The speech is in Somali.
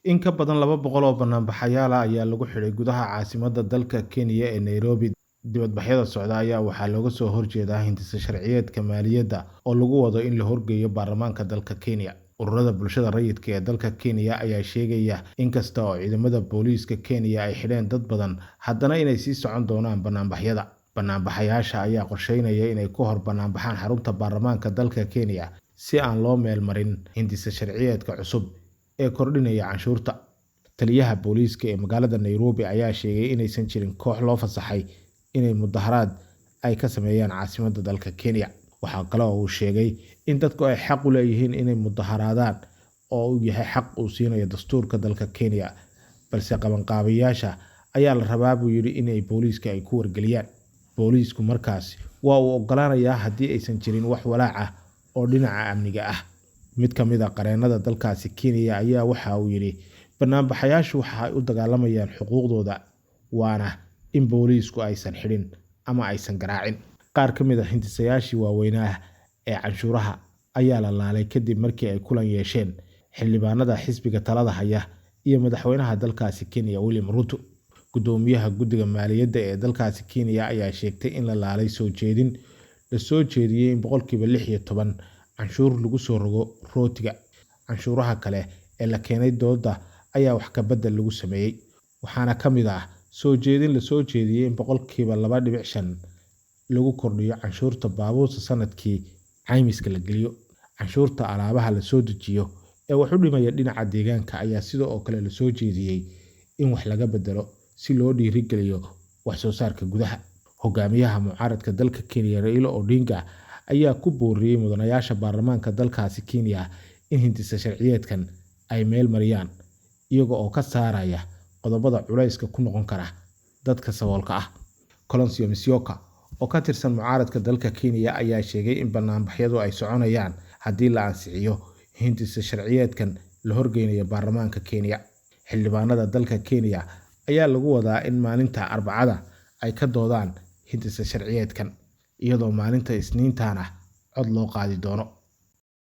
In ka badan 200 oo banaanbaxayaal ah ayaa lagu xidhay gudaha caasimadda dalka Kenya ee Nairobi. Dibadbaxyada socda ayaa waxaa looga soo horjeedaa hindisa sharciyeedka maaliyadda oo lagu wado in la horgeeyo baarlamaanka dalka Kenya. Ururada bulshada rayidka ee dalka Kenya ayaa sheegaya in kasta oo ciidamada booliiska Kenya ay xidheen dad badan, haddana inay sii socon doonaan banaanbaxyada. Banaanbaxayaasha ayaa qorsheynaya inay ku hor banaanbaxaan xarunta baarlamaanka dalka Kenya si aan loo meel marin hindisa sharciyeedka cusub ee kordhinaya canshuurta. Taliyaha booliiska ee magaalada Nairobi ayaa sheegay inaysan jirin koox loo fasaxay inay mudaharaad ay ka sameeyaan caasimadda dalka Kenya. Waxa kale oo uu sheegay in dadku ay xaq u leeyihiin inay mudaharaadaan oo uu yahay xaq uu siinayo dastuurka dalka Kenya, balse qabanqaabiyaasha ayaa la rabaa buu yidhi inay booliiska ay ku wargeliyaan. Booliisku markaas waa uu ogolaanayaa haddii aysan jirin wax walaac ah oo dhinaca amniga ah. Mid ka mid ah qareennada dalkaasi Kenya ayaa waxa uu yidhi banaanbaxayaashu waxa ay u dagaalamayaan xuquuqdooda, waana in booliisku aysan xidhin ama aysan garaacin. Qaar ka mid ah hindisayaashii waaweynaa ee canshuuraha ayaa la laalay kadib markii ay kulan yeesheen xildhibaanada xisbiga talada haya iyo madaxweynaha dalkaasi Kenya William Ruto. Gudoomiyaha guddiga maaliyadda ee dalkaasi Kenya ayaa sheegtay in la laalay soo jeediyay in 16% canshuur lagu soo rogo rootiga. Canshuuraha kale ee la keenay dooda ayaa wax ka bedel lagu sameeyay, waxaana ka mid ah soo jeediyay in 2.5% lagu kordhiyo canshuurta baabuurta sanadkii caymiska la geliyo. Canshuurta alaabaha la soo dejiyo ee wax u dhimaya dhinaca deegaanka ayaa sidoo kale la soo jeediyay in wax laga bedelo si loo dhiirigeliyo wax soo saarka gudaha. Hogaamiyaha mucaaradka dalka Kenya Raila Odinga ayaa ku booriyay mudanayaasha baarlamaanka dalkaasi Kenya in hindisa sharciyeedkan ay meel mariyaan iyaga oo ka saaraya qodobada culayska ku noqon kara dadka saboolka ah. Kalonzo Musyoka oo ka tirsan mucaaradka dalka Kenya ayaa sheegay in banaanbaxyadu ay soconayaan haddii la ansixiyo hindisa sharciyeedkan la horgeynayo baarlamaanka Kenya. Xildhibaanada dalka Kenya ayaa lagu wadaa in maalinta Arbacada ay ka doodaan hindisa sharciyeedkan, iyadoo maalinta Isniintana cod loo qaadi doono.